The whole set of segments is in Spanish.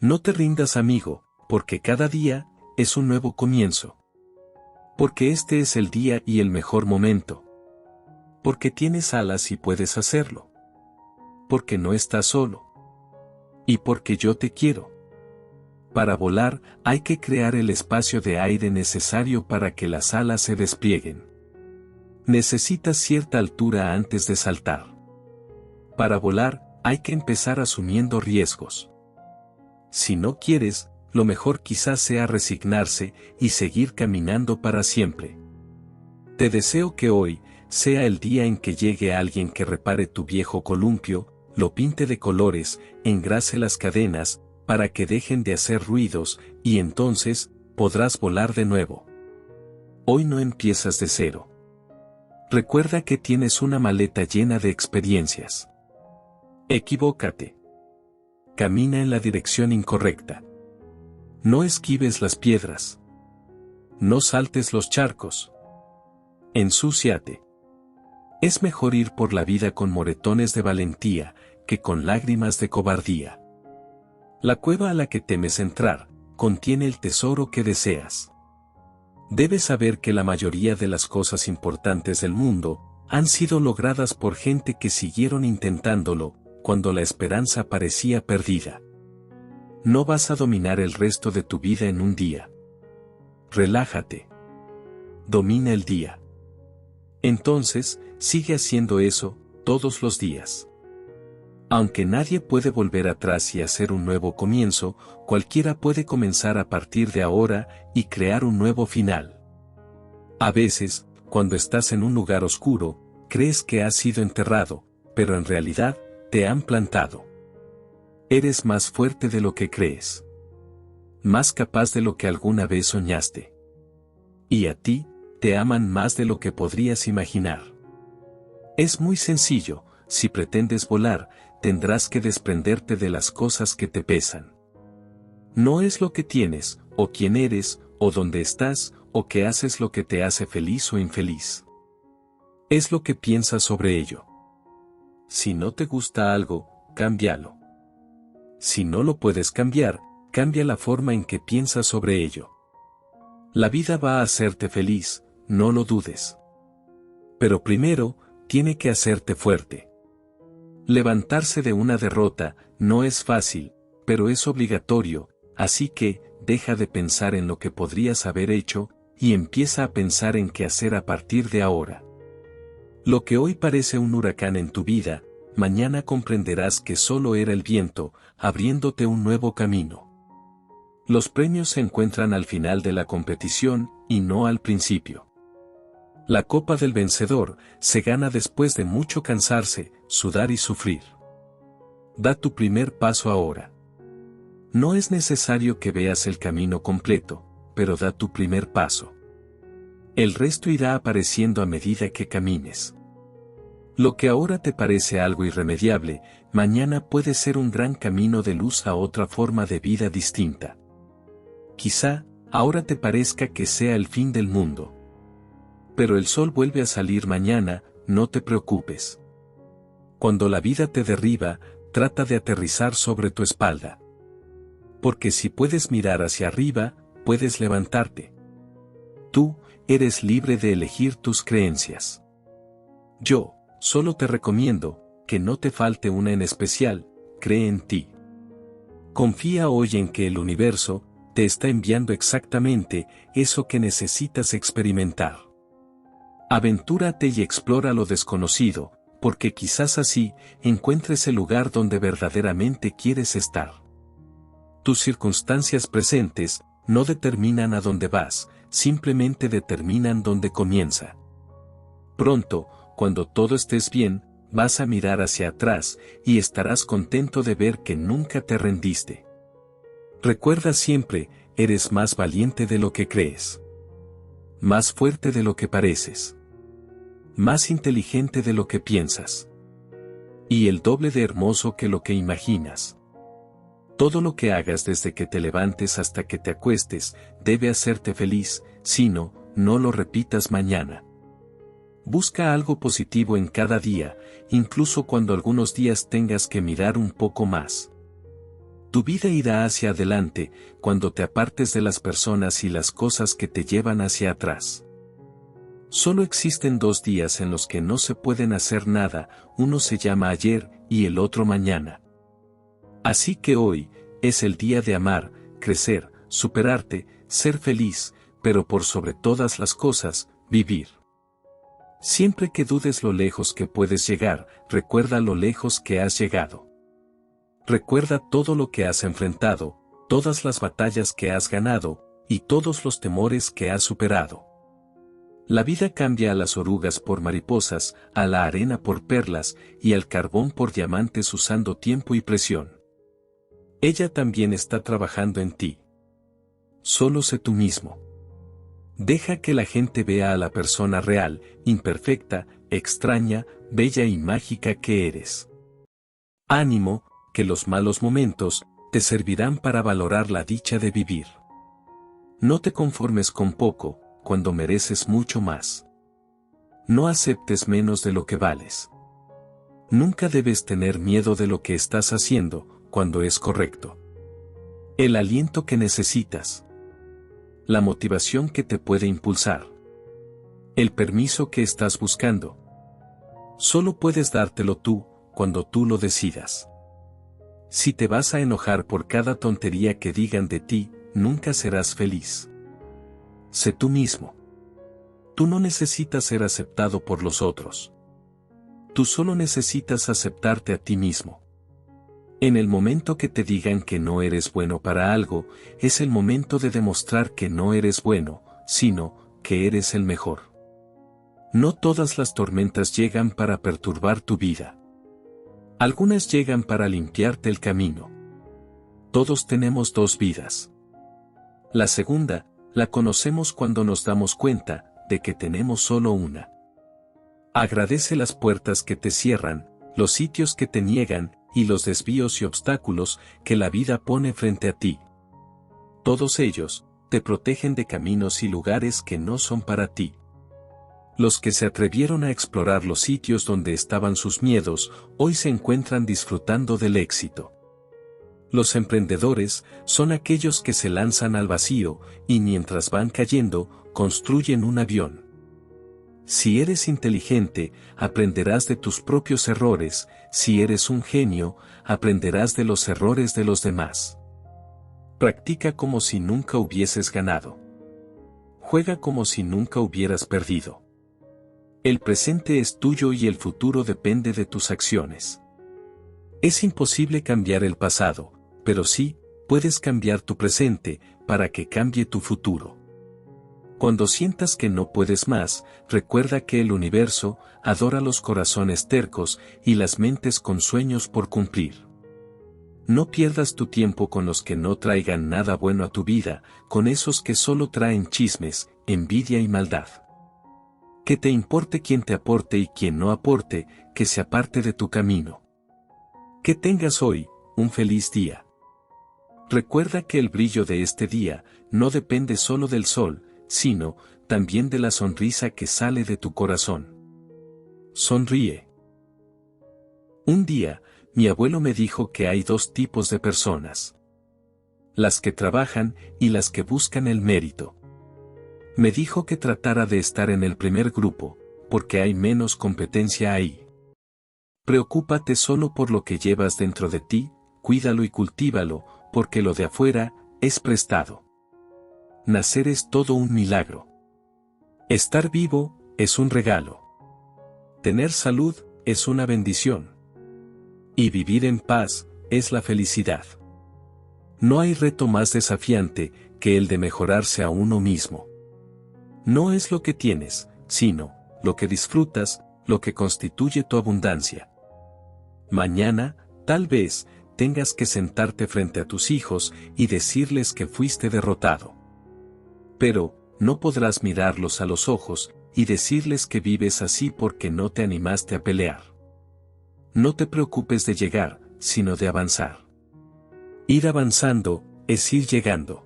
No te rindas, amigo, porque cada día es un nuevo comienzo. Porque este es el día y el mejor momento. Porque tienes alas y puedes hacerlo. Porque no estás solo. Y porque yo te quiero. Para volar, hay que crear el espacio de aire necesario para que las alas se desplieguen. Necesitas cierta altura antes de saltar. Para volar, hay que empezar asumiendo riesgos. Si no quieres, lo mejor quizás sea resignarse y seguir caminando para siempre. Te deseo que hoy sea el día en que llegue alguien que repare tu viejo columpio, lo pinte de colores, engrase las cadenas, para que dejen de hacer ruidos, y entonces, podrás volar de nuevo. Hoy no empiezas de cero. Recuerda que tienes una maleta llena de experiencias. Equivócate. Camina en la dirección incorrecta. No esquives las piedras. No saltes los charcos. Ensúciate. Es mejor ir por la vida con moretones de valentía, que con lágrimas de cobardía. La cueva a la que temes entrar, contiene el tesoro que deseas. Debes saber que la mayoría de las cosas importantes del mundo, han sido logradas por gente que siguieron intentándolo, cuando la esperanza parecía perdida. No vas a dominar el resto de tu vida en un día. Relájate. Domina el día. Entonces, sigue haciendo eso, todos los días. Aunque nadie puede volver atrás y hacer un nuevo comienzo, cualquiera puede comenzar a partir de ahora y crear un nuevo final. A veces, cuando estás en un lugar oscuro, crees que has sido enterrado, pero en realidad, te han plantado. Eres más fuerte de lo que crees. Más capaz de lo que alguna vez soñaste. Y a ti, te aman más de lo que podrías imaginar. Es muy sencillo, si pretendes volar, tendrás que desprenderte de las cosas que te pesan. No es lo que tienes, o quién eres, o dónde estás, o qué haces lo que te hace feliz o infeliz. Es lo que piensas sobre ello. Si no te gusta algo, cámbialo. Si no lo puedes cambiar, cambia la forma en que piensas sobre ello. La vida va a hacerte feliz, no lo dudes. Pero primero, tiene que hacerte fuerte. Levantarse de una derrota no es fácil, pero es obligatorio, así que, deja de pensar en lo que podrías haber hecho, y empieza a pensar en qué hacer a partir de ahora. Lo que hoy parece un huracán en tu vida, mañana comprenderás que solo era el viento, abriéndote un nuevo camino. Los premios se encuentran al final de la competición, y no al principio. La copa del vencedor se gana después de mucho cansarse, sudar y sufrir. Da tu primer paso ahora. No es necesario que veas el camino completo, pero da tu primer paso. El resto irá apareciendo a medida que camines. Lo que ahora te parece algo irremediable, mañana puede ser un gran camino de luz a otra forma de vida distinta. Quizá, ahora te parezca que sea el fin del mundo. Pero el sol vuelve a salir mañana, no te preocupes. Cuando la vida te derriba, trata de aterrizar sobre tu espalda. Porque si puedes mirar hacia arriba, puedes levantarte. Tú, eres libre de elegir tus creencias. Yo, solo te recomiendo, que no te falte una en especial, cree en ti. Confía hoy en que el universo, te está enviando exactamente eso que necesitas experimentar. Aventúrate y explora lo desconocido, porque quizás así, encuentres el lugar donde verdaderamente quieres estar. Tus circunstancias presentes, no determinan a dónde vas, simplemente determinan dónde comienza. Pronto, cuando todo estés bien, vas a mirar hacia atrás, y estarás contento de ver que nunca te rendiste. Recuerda siempre, eres más valiente de lo que crees. Más fuerte de lo que pareces. Más inteligente de lo que piensas. Y el doble de hermoso que lo que imaginas. Todo lo que hagas desde que te levantes hasta que te acuestes, debe hacerte feliz, si no, no lo repitas mañana. Busca algo positivo en cada día, incluso cuando algunos días tengas que mirar un poco más. Tu vida irá hacia adelante cuando te apartes de las personas y las cosas que te llevan hacia atrás. Solo existen 2 días en los que no se pueden hacer nada, uno se llama ayer y el otro mañana. Así que hoy es el día de amar, crecer, superarte, ser feliz, pero por sobre todas las cosas, vivir. Siempre que dudes lo lejos que puedes llegar, recuerda lo lejos que has llegado. Recuerda todo lo que has enfrentado, todas las batallas que has ganado, y todos los temores que has superado. La vida cambia a las orugas por mariposas, a la arena por perlas, y al carbón por diamantes usando tiempo y presión. Ella también está trabajando en ti. Solo sé tú mismo. Deja que la gente vea a la persona real, imperfecta, extraña, bella y mágica que eres. Ánimo, que los malos momentos te servirán para valorar la dicha de vivir. No te conformes con poco, cuando mereces mucho más. No aceptes menos de lo que vales. Nunca debes tener miedo de lo que estás haciendo, cuando es correcto. El aliento que necesitas. La motivación que te puede impulsar. El permiso que estás buscando. Solo puedes dártelo tú, cuando tú lo decidas. Si te vas a enojar por cada tontería que digan de ti, nunca serás feliz. Sé tú mismo. Tú no necesitas ser aceptado por los otros. Tú solo necesitas aceptarte a ti mismo. En el momento que te digan que no eres bueno para algo, es el momento de demostrar que no eres bueno, sino que eres el mejor. No todas las tormentas llegan para perturbar tu vida. Algunas llegan para limpiarte el camino. Todos tenemos 2 vidas. La segunda, la conocemos cuando nos damos cuenta de que tenemos solo una. Agradece las puertas que te cierran, los sitios que te niegan, y los desvíos y obstáculos que la vida pone frente a ti. Todos ellos te protegen de caminos y lugares que no son para ti. Los que se atrevieron a explorar los sitios donde estaban sus miedos, hoy se encuentran disfrutando del éxito. Los emprendedores son aquellos que se lanzan al vacío, y mientras van cayendo, construyen un avión. Si eres inteligente, aprenderás de tus propios errores, si eres un genio, aprenderás de los errores de los demás. Practica como si nunca hubieses ganado. Juega como si nunca hubieras perdido. El presente es tuyo y el futuro depende de tus acciones. Es imposible cambiar el pasado, pero sí, puedes cambiar tu presente, para que cambie tu futuro. Cuando sientas que no puedes más, recuerda que el universo adora los corazones tercos y las mentes con sueños por cumplir. No pierdas tu tiempo con los que no traigan nada bueno a tu vida, con esos que solo traen chismes, envidia y maldad. Que te importe quien te aporte y quien no aporte, que se aparte de tu camino. Que tengas hoy un feliz día. Recuerda que el brillo de este día no depende solo del sol, sino también de la sonrisa que sale de tu corazón. Sonríe. Un día, mi abuelo me dijo que hay 2 tipos de personas. Las que trabajan y las que buscan el mérito. Me dijo que tratara de estar en el primer grupo, porque hay menos competencia ahí. Preocúpate solo por lo que llevas dentro de ti, cuídalo y cultívalo, porque lo de afuera es prestado. Nacer es todo un milagro. Estar vivo es un regalo. Tener salud es una bendición. Y vivir en paz es la felicidad. No hay reto más desafiante que el de mejorarse a uno mismo. No es lo que tienes, sino lo que disfrutas, lo que constituye tu abundancia. Mañana, tal vez, tengas que sentarte frente a tus hijos y decirles que fuiste derrotado. Pero, no podrás mirarlos a los ojos y decirles que vives así porque no te animaste a pelear. No te preocupes de llegar, sino de avanzar. Ir avanzando es ir llegando.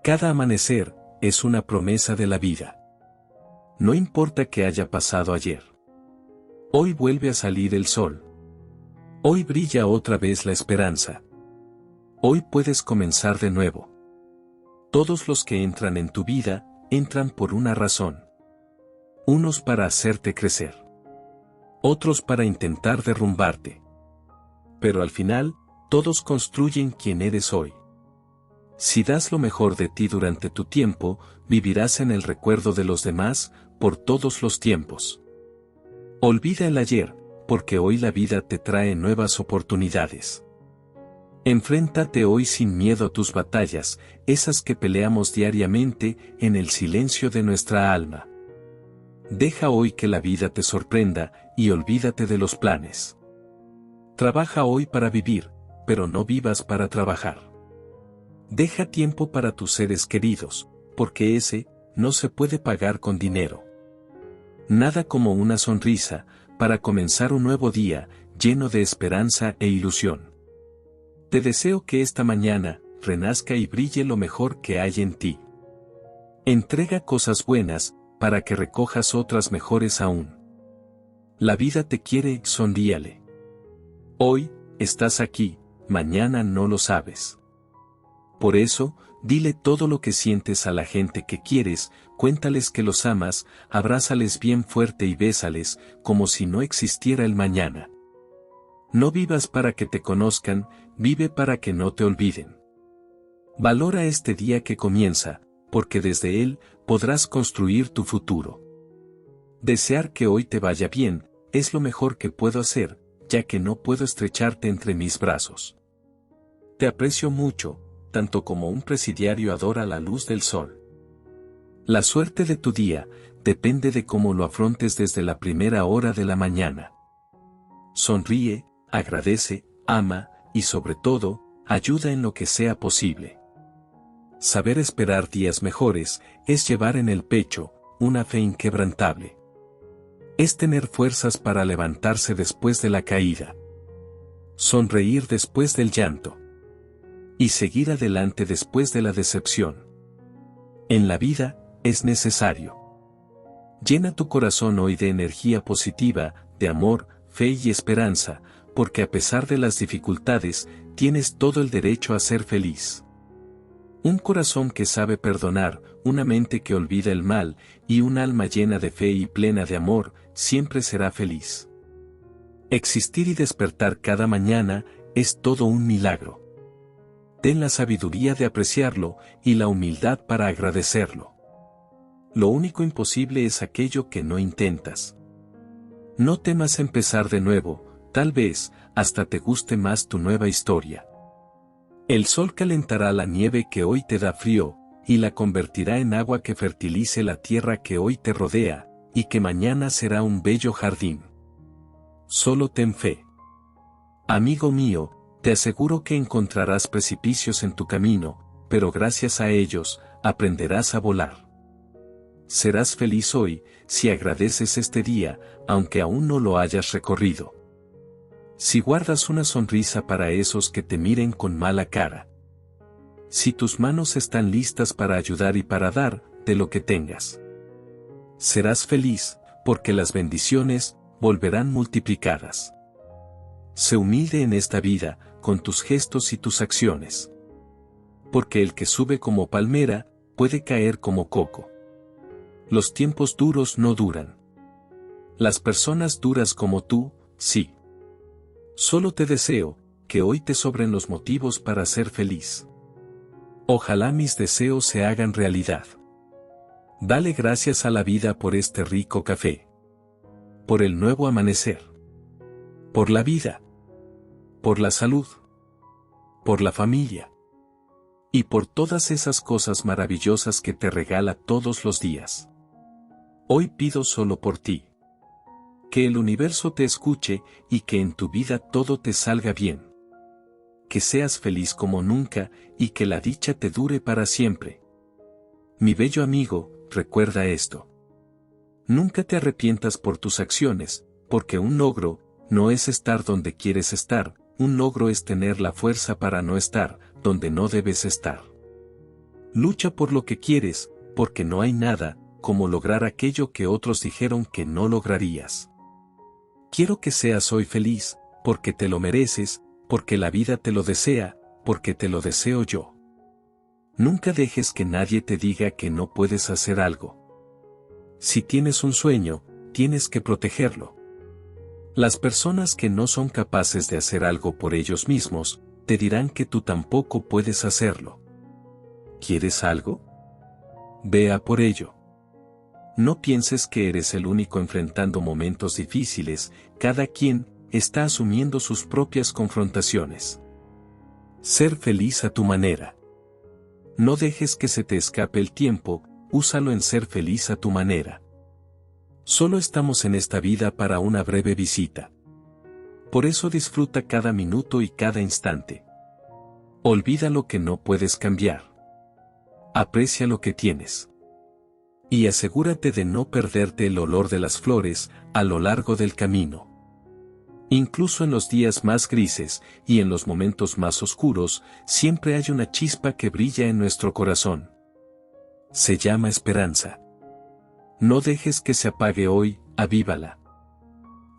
Cada amanecer es una promesa de la vida. No importa qué haya pasado ayer. Hoy vuelve a salir el sol. Hoy brilla otra vez la esperanza. Hoy puedes comenzar de nuevo. Todos los que entran en tu vida, entran por una razón. Unos para hacerte crecer. Otros para intentar derrumbarte. Pero al final, todos construyen quien eres hoy. Si das lo mejor de ti durante tu tiempo, vivirás en el recuerdo de los demás, por todos los tiempos. Olvida el ayer, porque hoy la vida te trae nuevas oportunidades. Enfréntate hoy sin miedo a tus batallas, esas que peleamos diariamente en el silencio de nuestra alma. Deja hoy que la vida te sorprenda y olvídate de los planes. Trabaja hoy para vivir, pero no vivas para trabajar. Deja tiempo para tus seres queridos, porque ese no se puede pagar con dinero. Nada como una sonrisa, para comenzar un nuevo día, lleno de esperanza e ilusión. Te deseo que esta mañana renazca y brille lo mejor que hay en ti. Entrega cosas buenas, para que recojas otras mejores aún. La vida te quiere, sonríale. Hoy, estás aquí, mañana no lo sabes. Por eso, dile todo lo que sientes a la gente que quieres, cuéntales que los amas, abrázales bien fuerte y bésales, como si no existiera el mañana. No vivas para que te conozcan, vive para que no te olviden. Valora este día que comienza, porque desde él, podrás construir tu futuro. Desear que hoy te vaya bien, es lo mejor que puedo hacer, ya que no puedo estrecharte entre mis brazos. Te aprecio mucho, tanto como un presidiario adora la luz del sol. La suerte de tu día, depende de cómo lo afrontes desde la primera hora de la mañana. Sonríe, agradece, ama, y sobre todo, ayuda en lo que sea posible. Saber esperar días mejores, es llevar en el pecho, una fe inquebrantable. Es tener fuerzas para levantarse después de la caída. Sonreír después del llanto. Y seguir adelante después de la decepción. En la vida, es necesario. Llena tu corazón hoy de energía positiva, de amor, fe y esperanza, porque a pesar de las dificultades, tienes todo el derecho a ser feliz. Un corazón que sabe perdonar, una mente que olvida el mal, y un alma llena de fe y plena de amor, siempre será feliz. Existir y despertar cada mañana, es todo un milagro. Ten la sabiduría de apreciarlo, y la humildad para agradecerlo. Lo único imposible es aquello que no intentas. No temas empezar de nuevo, tal vez, hasta te guste más tu nueva historia. El sol calentará la nieve que hoy te da frío, y la convertirá en agua que fertilice la tierra que hoy te rodea, y que mañana será un bello jardín. Solo ten fe. Amigo mío, te aseguro que encontrarás precipicios en tu camino, pero gracias a ellos, aprenderás a volar. Serás feliz hoy, si agradeces este día, aunque aún no lo hayas recorrido. Si guardas una sonrisa para esos que te miren con mala cara. Si tus manos están listas para ayudar y para dar, de lo que tengas. Serás feliz, porque las bendiciones, volverán multiplicadas. Sé humilde en esta vida, con tus gestos y tus acciones. Porque el que sube como palmera, puede caer como coco. Los tiempos duros no duran. Las personas duras como tú, sí. Solo te deseo, que hoy te sobren los motivos para ser feliz. Ojalá mis deseos se hagan realidad. Dale gracias a la vida por este rico café. Por el nuevo amanecer. Por la vida. Por la salud. Por la familia. Y por todas esas cosas maravillosas que te regala todos los días. Hoy pido solo por ti. Que el universo te escuche y que en tu vida todo te salga bien. Que seas feliz como nunca y que la dicha te dure para siempre. Mi bello amigo, recuerda esto. Nunca te arrepientas por tus acciones, porque un logro no es estar donde quieres estar, un logro es tener la fuerza para no estar donde no debes estar. Lucha por lo que quieres, porque no hay nada como lograr aquello que otros dijeron que no lograrías. Quiero que seas hoy feliz, porque te lo mereces, porque la vida te lo desea, porque te lo deseo yo. Nunca dejes que nadie te diga que no puedes hacer algo. Si tienes un sueño, tienes que protegerlo. Las personas que no son capaces de hacer algo por ellos mismos, te dirán que tú tampoco puedes hacerlo. ¿Quieres algo? Ve a por ello. No pienses que eres el único enfrentando momentos difíciles, cada quien está asumiendo sus propias confrontaciones. Ser feliz a tu manera. No dejes que se te escape el tiempo, úsalo en ser feliz a tu manera. Solo estamos en esta vida para una breve visita. Por eso disfruta cada minuto y cada instante. Olvida lo que no puedes cambiar. Aprecia lo que tienes. Y asegúrate de no perderte el olor de las flores a lo largo del camino. Incluso en los días más grises y en los momentos más oscuros, siempre hay una chispa que brilla en nuestro corazón. Se llama esperanza. No dejes que se apague hoy, avívala.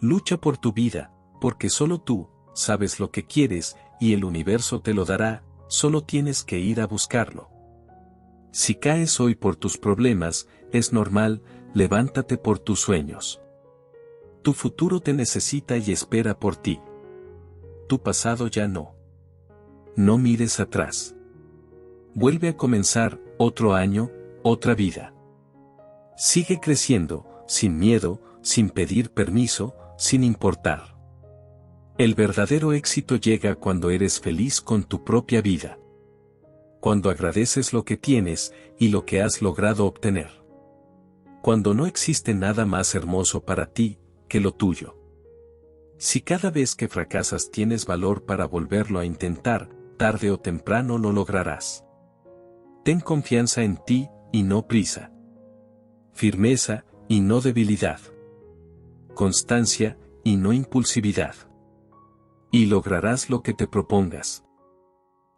Lucha por tu vida, porque solo tú sabes lo que quieres y el universo te lo dará, solo tienes que ir a buscarlo. Si caes hoy por tus problemas, es normal, levántate por tus sueños. Tu futuro te necesita y espera por ti. Tu pasado ya no. No mires atrás. Vuelve a comenzar, otro año, otra vida. Sigue creciendo, sin miedo, sin pedir permiso, sin importar. El verdadero éxito llega cuando eres feliz con tu propia vida. Cuando agradeces lo que tienes y lo que has logrado obtener. Cuando no existe nada más hermoso para ti que lo tuyo. Si cada vez que fracasas tienes valor para volverlo a intentar, tarde o temprano lo lograrás. Ten confianza en ti y no prisa. Firmeza y no debilidad. Constancia y no impulsividad. Y lograrás lo que te propongas.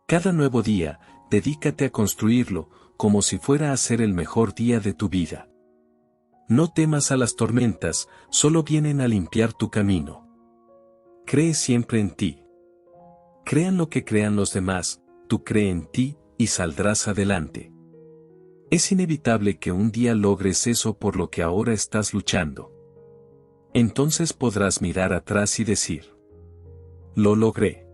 Cada nuevo día, dedícate a construirlo, como si fuera a ser el mejor día de tu vida. No temas a las tormentas, solo vienen a limpiar tu camino. Cree siempre en ti. Crean lo que crean los demás, tú cree en ti y saldrás adelante. Es inevitable que un día logres eso por lo que ahora estás luchando. Entonces podrás mirar atrás y decir: lo logré.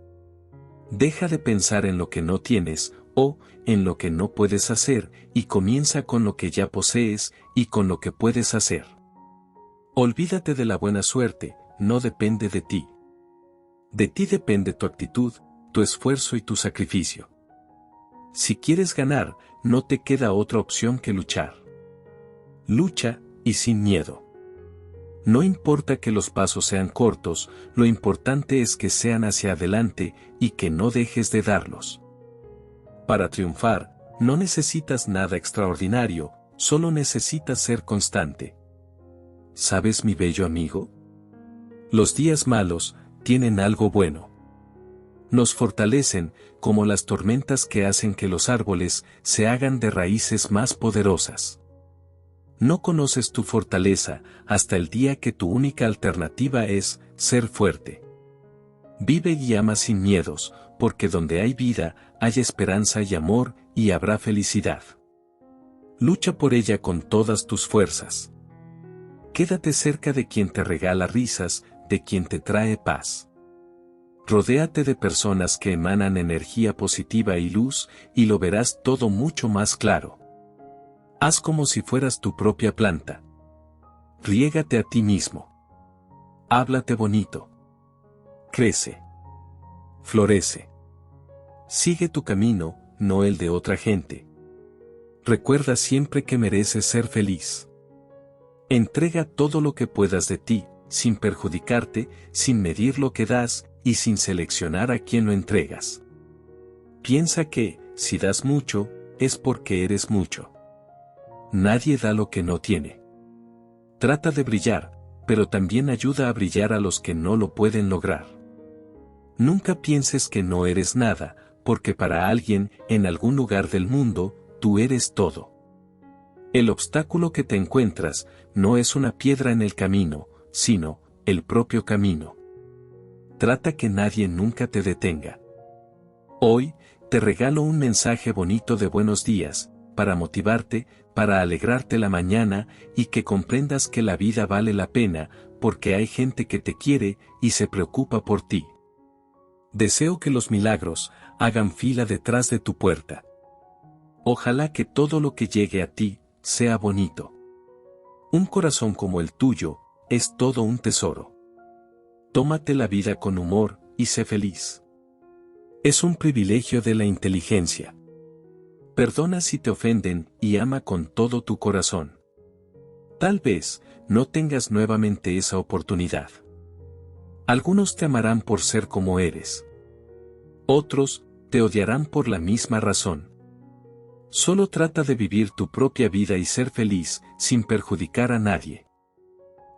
Deja de pensar en lo que no tienes, o en lo que no puedes hacer, y comienza con lo que ya posees, y con lo que puedes hacer. Olvídate de la buena suerte, no depende de ti. De ti depende tu actitud, tu esfuerzo y tu sacrificio. Si quieres ganar, no te queda otra opción que luchar. Lucha, y sin miedo. No importa que los pasos sean cortos, lo importante es que sean hacia adelante, y que no dejes de darlos. Para triunfar, no necesitas nada extraordinario, solo necesitas ser constante. ¿Sabes, mi bello amigo? Los días malos tienen algo bueno. Nos fortalecen, como las tormentas que hacen que los árboles se hagan de raíces más poderosas. No conoces tu fortaleza hasta el día que tu única alternativa es ser fuerte. Vive y ama sin miedos, porque donde hay vida, hay esperanza y amor, y habrá felicidad. Lucha por ella con todas tus fuerzas. Quédate cerca de quien te regala risas, de quien te trae paz. Rodéate de personas que emanan energía positiva y luz, y lo verás todo mucho más claro. Haz como si fueras tu propia planta. Riégate a ti mismo. Háblate bonito. Crece. Florece. Sigue tu camino, no el de otra gente. Recuerda siempre que mereces ser feliz. Entrega todo lo que puedas de ti, sin perjudicarte, sin medir lo que das, y sin seleccionar a quién lo entregas. Piensa que, si das mucho, es porque eres mucho. Nadie da lo que no tiene. Trata de brillar, pero también ayuda a brillar a los que no lo pueden lograr. Nunca pienses que no eres nada, porque para alguien, en algún lugar del mundo, tú eres todo. El obstáculo que te encuentras, no es una piedra en el camino, sino, el propio camino. Trata que nadie nunca te detenga. Hoy, te regalo un mensaje bonito de buenos días, para motivarte, para alegrarte la mañana, y que comprendas que la vida vale la pena, porque hay gente que te quiere y se preocupa por ti. Deseo que los milagros hagan fila detrás de tu puerta. Ojalá que todo lo que llegue a ti sea bonito. Un corazón como el tuyo es todo un tesoro. Tómate la vida con humor y sé feliz. Es un privilegio de la inteligencia. Perdona si te ofenden y ama con todo tu corazón. Tal vez no tengas nuevamente esa oportunidad. Algunos te amarán por ser como eres. Otros te odiarán por la misma razón. Solo trata de vivir tu propia vida y ser feliz sin perjudicar a nadie.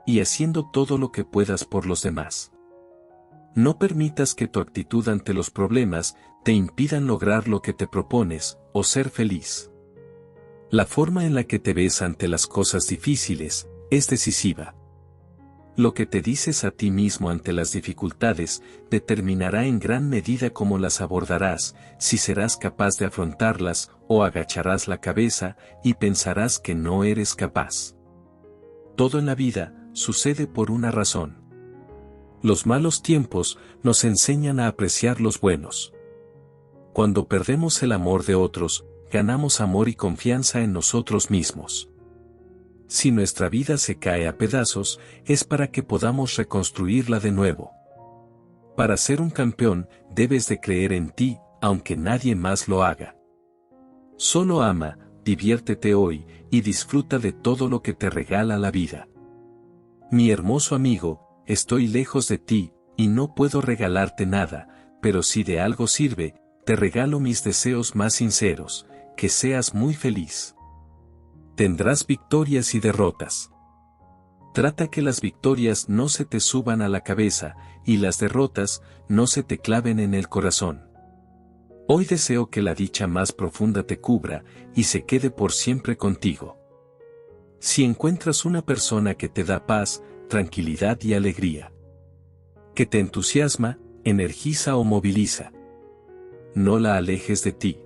Y haciendo todo lo que puedas por los demás. No permitas que tu actitud ante los problemas te impidan lograr lo que te propones o ser feliz. La forma en la que te ves ante las cosas difíciles es decisiva. Lo que te dices a ti mismo ante las dificultades determinará en gran medida cómo las abordarás, si serás capaz de afrontarlas o agacharás la cabeza y pensarás que no eres capaz. Todo en la vida sucede por una razón. Los malos tiempos nos enseñan a apreciar los buenos. Cuando perdemos el amor de otros, ganamos amor y confianza en nosotros mismos. Si nuestra vida se cae a pedazos, es para que podamos reconstruirla de nuevo. Para ser un campeón, debes de creer en ti, aunque nadie más lo haga. Solo ama, diviértete hoy, y disfruta de todo lo que te regala la vida. Mi hermoso amigo, estoy lejos de ti, y no puedo regalarte nada, pero si de algo sirve, te regalo mis deseos más sinceros, que seas muy feliz. Tendrás victorias y derrotas. Trata que las victorias no se te suban a la cabeza, y las derrotas no se te claven en el corazón. Hoy deseo que la dicha más profunda te cubra, y se quede por siempre contigo. Si encuentras una persona que te da paz, tranquilidad y alegría, que te entusiasma, energiza o moviliza, no la alejes de ti.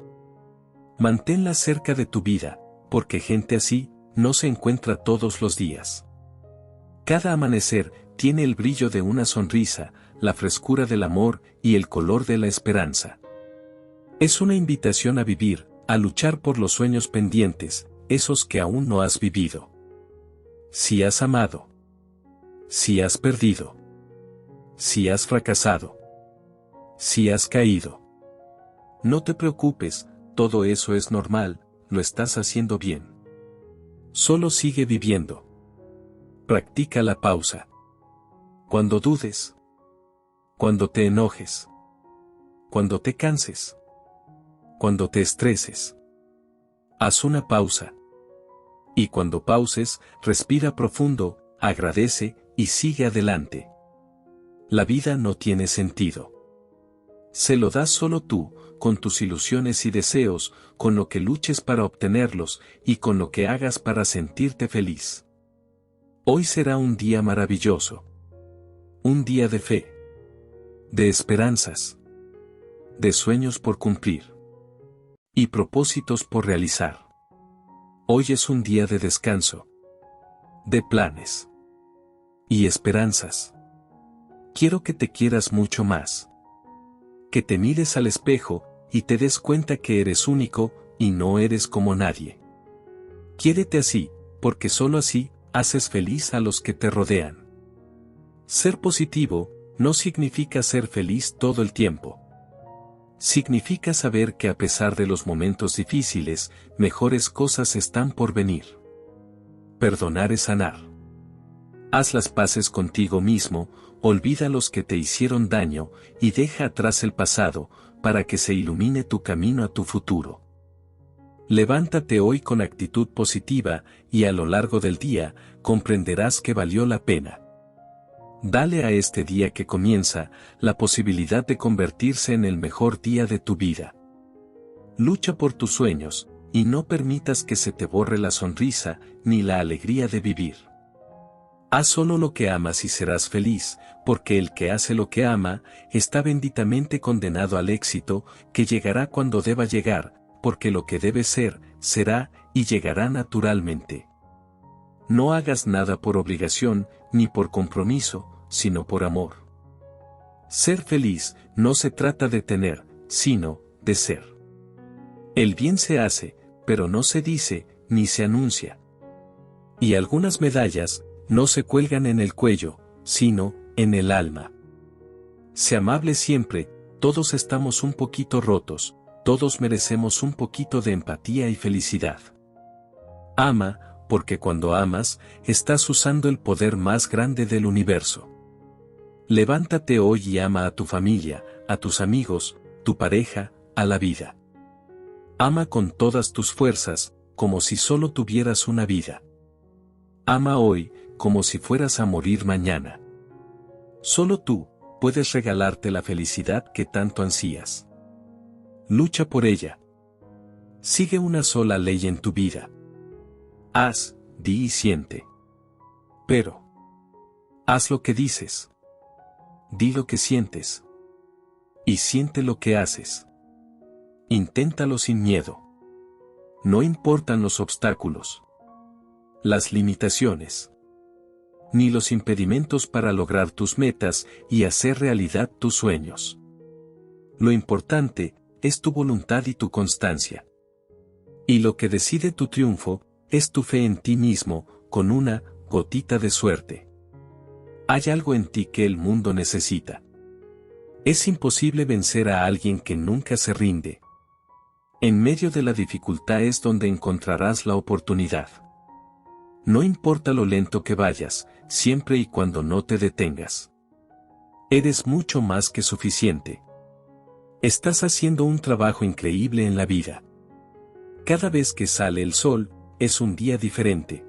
Manténla cerca de tu vida, porque gente así no se encuentra todos los días. Cada amanecer tiene el brillo de una sonrisa, la frescura del amor y el color de la esperanza. Es una invitación a vivir, a luchar por los sueños pendientes, esos que aún no has vivido. Si has amado, si has perdido, si has fracasado, si has caído, no te preocupes, todo eso es normal, lo estás haciendo bien. Solo sigue viviendo. Practica la pausa. Cuando dudes, cuando te enojes, cuando te canses, cuando te estreses, haz una pausa. Y cuando pauses, respira profundo, agradece y sigue adelante. La vida no tiene sentido. Se lo das solo tú, con tus ilusiones y deseos, con lo que luches para obtenerlos, y con lo que hagas para sentirte feliz. Hoy será un día maravilloso. Un día de fe. De esperanzas. De sueños por cumplir. Y propósitos por realizar. Hoy es un día de descanso. De planes. Y esperanzas. Quiero que te quieras mucho más. Que te mires al espejo, y te des cuenta que eres único, y no eres como nadie. Quiérete así, porque solo así, haces feliz a los que te rodean. Ser positivo, no significa ser feliz todo el tiempo. Significa saber que a pesar de los momentos difíciles, mejores cosas están por venir. Perdonar es sanar. Haz las paces contigo mismo, olvida a los que te hicieron daño, y deja atrás el pasado, para que se ilumine tu camino a tu futuro. Levántate hoy con actitud positiva, y a lo largo del día, comprenderás que valió la pena. Dale a este día que comienza, la posibilidad de convertirse en el mejor día de tu vida. Lucha por tus sueños, y no permitas que se te borre la sonrisa, ni la alegría de vivir. Haz solo lo que amas y serás feliz, porque el que hace lo que ama, está benditamente condenado al éxito, que llegará cuando deba llegar, porque lo que debe ser, será, y llegará naturalmente. No hagas nada por obligación, ni por compromiso, sino por amor. Ser feliz no se trata de tener, sino de ser. El bien se hace, pero no se dice, ni se anuncia. Y algunas medallas, no se cuelgan en el cuello, sino en el alma. Sé amable siempre, todos estamos un poquito rotos, todos merecemos un poquito de empatía y felicidad. Ama, porque cuando amas, estás usando el poder más grande del universo. Levántate hoy y ama a tu familia, a tus amigos, tu pareja, a la vida. Ama con todas tus fuerzas, como si solo tuvieras una vida. Ama hoy, como si fueras a morir mañana. Solo tú puedes regalarte la felicidad que tanto ansías. Lucha por ella. Sigue una sola ley en tu vida. Haz, di y siente. Pero haz lo que dices. Di lo que sientes. Y siente lo que haces. Inténtalo sin miedo. No importan los obstáculos, las limitaciones, ni los impedimentos para lograr tus metas y hacer realidad tus sueños. Lo importante es tu voluntad y tu constancia. Y lo que decide tu triunfo es tu fe en ti mismo, con una gotita de suerte. Hay algo en ti que el mundo necesita. Es imposible vencer a alguien que nunca se rinde. En medio de la dificultad es donde encontrarás la oportunidad. No importa lo lento que vayas, siempre y cuando no te detengas. Eres mucho más que suficiente. Estás haciendo un trabajo increíble en la vida. Cada vez que sale el sol, es un día diferente.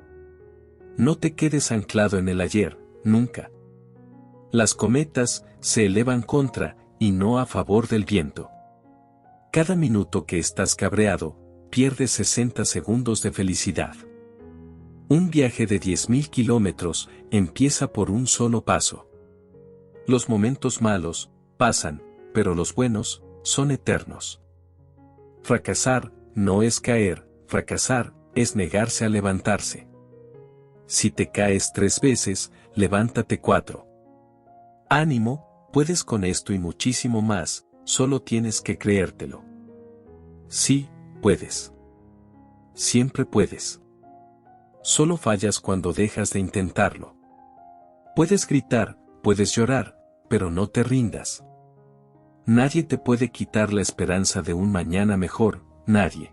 No te quedes anclado en el ayer, nunca. Las cometas se elevan contra, y no a favor del viento. Cada minuto que estás cabreado, pierdes 60 segundos de felicidad. Un viaje de 10.000 kilómetros empieza por un solo paso. Los momentos malos pasan, pero los buenos son eternos. Fracasar no es caer, fracasar es negarse a levantarse. Si te caes 3 veces, levántate 4. Ánimo, puedes con esto y muchísimo más, solo tienes que creértelo. Sí, puedes. Siempre puedes. Solo fallas cuando dejas de intentarlo. Puedes gritar, puedes llorar, pero no te rindas. Nadie te puede quitar la esperanza de un mañana mejor, nadie.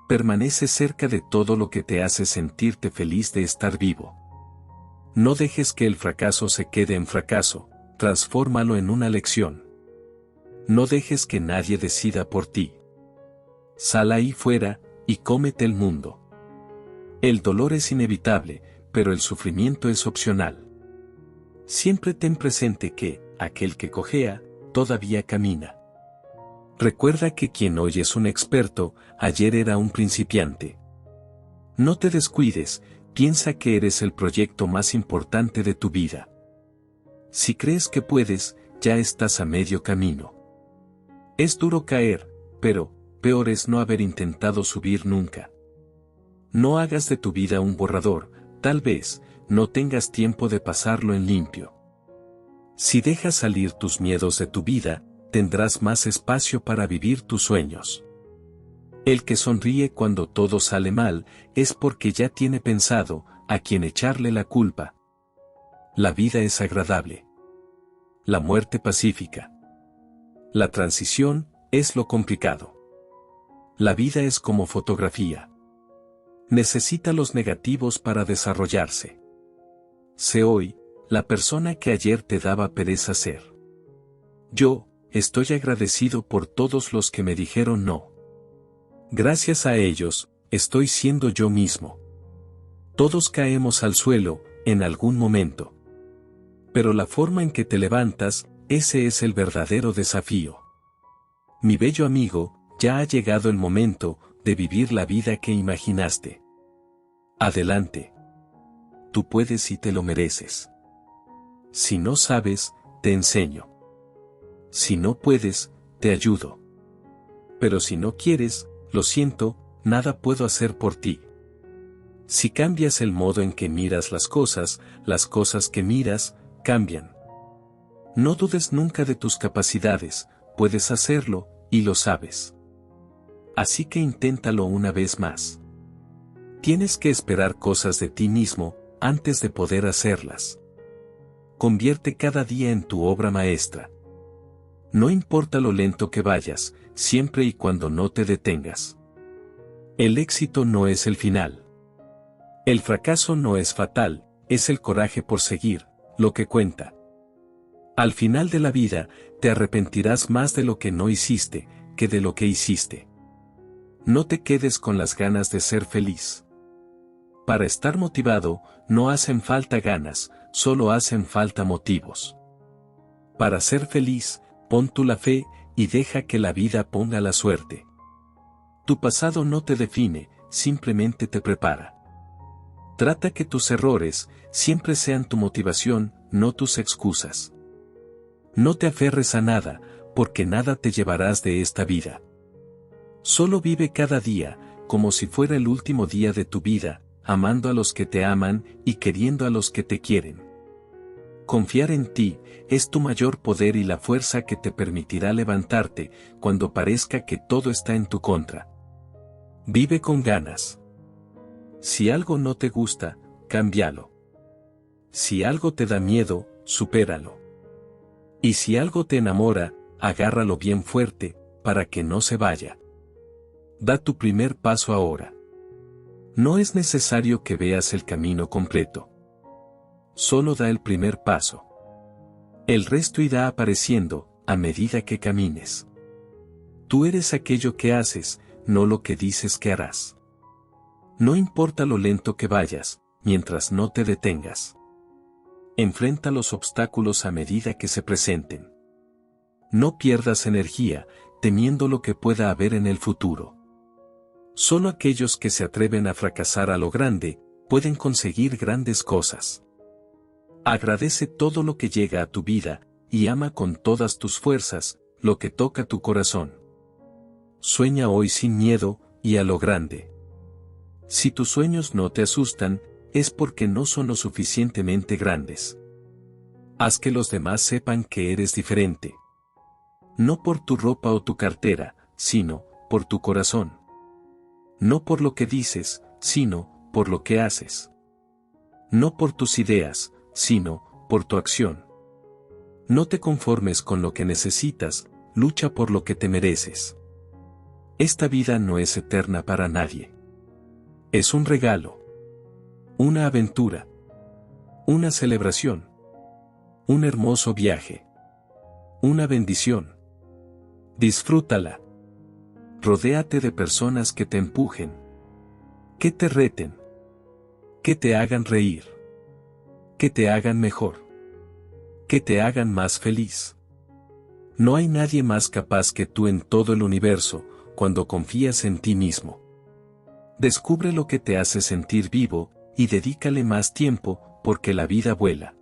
Permanece cerca de todo lo que te hace sentirte feliz de estar vivo. No dejes que el fracaso se quede en fracaso, transfórmalo en una lección. No dejes que nadie decida por ti. Sal ahí fuera, y cómete el mundo. El dolor es inevitable, pero el sufrimiento es opcional. Siempre ten presente que, aquel que cojea, todavía camina. Recuerda que quien hoy es un experto, ayer era un principiante. No te descuides, piensa que eres el proyecto más importante de tu vida. Si crees que puedes, ya estás a medio camino. Es duro caer, pero peor es no haber intentado subir nunca. No hagas de tu vida un borrador, tal vez no tengas tiempo de pasarlo en limpio. Si dejas salir tus miedos de tu vida, tendrás más espacio para vivir tus sueños. El que sonríe cuando todo sale mal, es porque ya tiene pensado a quién echarle la culpa. La vida es agradable. La muerte pacífica. La transición es lo complicado. La vida es como fotografía. Necesita los negativos para desarrollarse. Sé hoy, la persona que ayer te daba pereza ser. Yo, estoy agradecido por todos los que me dijeron no. Gracias a ellos, estoy siendo yo mismo. Todos caemos al suelo, en algún momento. Pero la forma en que te levantas, ese es el verdadero desafío. Mi bello amigo, ya ha llegado el momento de vivir la vida que imaginaste. Adelante. tú puedes y te lo mereces. Si no sabes, te enseño. Si no puedes, te ayudo. Pero si no quieres, lo siento, nada puedo hacer por ti. Si cambias el modo en que miras las cosas que miras, cambian. No dudes nunca de tus capacidades, puedes hacerlo, y lo sabes. Así que inténtalo una vez más. Tienes que esperar cosas de ti mismo, antes de poder hacerlas. Convierte cada día en tu obra maestra. No importa lo lento que vayas, siempre y cuando no te detengas. El éxito no es el final. El fracaso no es fatal, es el coraje por seguir, lo que cuenta. Al final de la vida, te arrepentirás más de lo que no hiciste, que de lo que hiciste. No te quedes con las ganas de ser feliz. Para estar motivado, no hacen falta ganas, solo hacen falta motivos. Para ser feliz, pon tú la fe, y deja que la vida ponga la suerte. Tu pasado no te define, simplemente te prepara. Trata que tus errores siempre sean tu motivación, no tus excusas. No te aferres a nada, porque nada te llevarás de esta vida. Solo vive cada día, como si fuera el último día de tu vida, amando a los que te aman y queriendo a los que te quieren. Confiar en ti es tu mayor poder y la fuerza que te permitirá levantarte cuando parezca que todo está en tu contra. Vive con ganas. Si algo no te gusta, cámbialo. Si algo te da miedo, supéralo. Y si algo te enamora, agárralo bien fuerte, para que no se vaya. Da tu primer paso ahora. No es necesario que veas el camino completo. Solo da el primer paso. El resto irá apareciendo, a medida que camines. Tú eres aquello que haces, no lo que dices que harás. No importa lo lento que vayas, mientras no te detengas. Enfrenta los obstáculos a medida que se presenten. No pierdas energía, temiendo lo que pueda haber en el futuro. Solo aquellos que se atreven a fracasar a lo grande, pueden conseguir grandes cosas. Agradece todo lo que llega a tu vida, y ama con todas tus fuerzas, lo que toca tu corazón. Sueña hoy sin miedo, y a lo grande. Si tus sueños no te asustan, es porque no son lo suficientemente grandes. Haz que los demás sepan que eres diferente. No por tu ropa o tu cartera, sino por tu corazón. No por lo que dices, sino por lo que haces. No por tus ideas, sino por tu acción. No te conformes con lo que necesitas, lucha por lo que te mereces. Esta vida no es eterna para nadie. Es un regalo. Una aventura. Una celebración. Un hermoso viaje. Una bendición. Disfrútala. Rodéate de personas que te empujen. Que te reten. Que te hagan reír. Que te hagan mejor. Que te hagan más feliz. No hay nadie más capaz que tú en todo el universo, cuando confías en ti mismo. Descubre lo que te hace sentir vivo, y dedícale más tiempo, porque la vida vuela.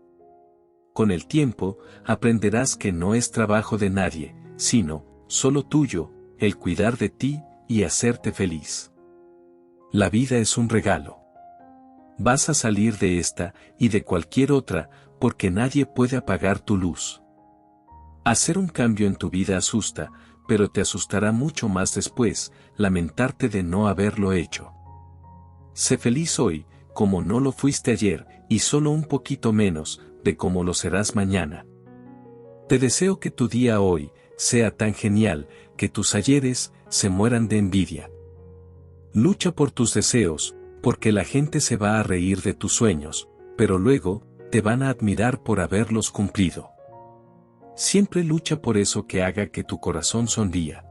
Con el tiempo, aprenderás que no es trabajo de nadie, sino, solo tuyo, el cuidar de ti, y hacerte feliz. La vida es un regalo. Vas a salir de esta, y de cualquier otra, porque nadie puede apagar tu luz. Hacer un cambio en tu vida asusta, pero te asustará mucho más después, lamentarte de no haberlo hecho. Sé feliz hoy, como no lo fuiste ayer, y solo un poquito menos, de cómo lo serás mañana. Te deseo que tu día hoy, sea tan genial, que tus ayeres, se mueran de envidia. Lucha por tus deseos, porque la gente se va a reír de tus sueños, pero luego, te van a admirar por haberlos cumplido. Siempre lucha por eso que haga que tu corazón sonría.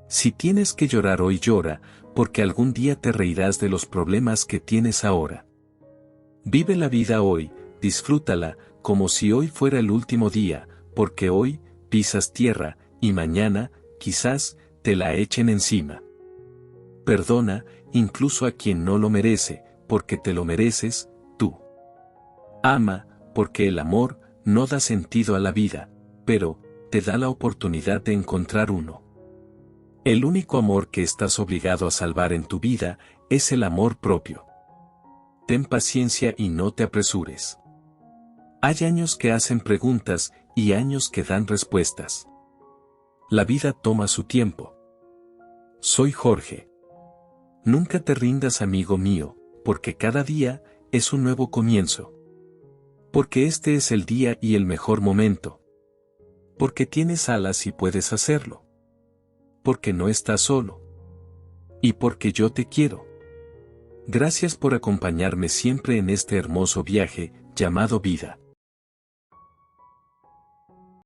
Si tienes que llorar hoy, llora, porque algún día te reirás de los problemas que tienes ahora. Vive la vida hoy, disfrútala, como si hoy fuera el último día, porque hoy, pisas tierra, y mañana, quizás, te la echen encima. Perdona, incluso a quien no lo merece, porque te lo mereces, tú. Ama, porque el amor no da sentido a la vida, pero te da la oportunidad de encontrar uno. El único amor que estás obligado a salvar en tu vida es el amor propio. Ten paciencia y no te apresures. Hay años que hacen preguntas y años que dan respuestas. La vida toma su tiempo. Soy Jorge. Nunca te rindas, amigo mío, porque cada día es un nuevo comienzo. Porque este es el día y el mejor momento. Porque tienes alas y puedes hacerlo. Porque no estás solo. Y porque yo te quiero. Gracias por acompañarme siempre en este hermoso viaje, llamado vida.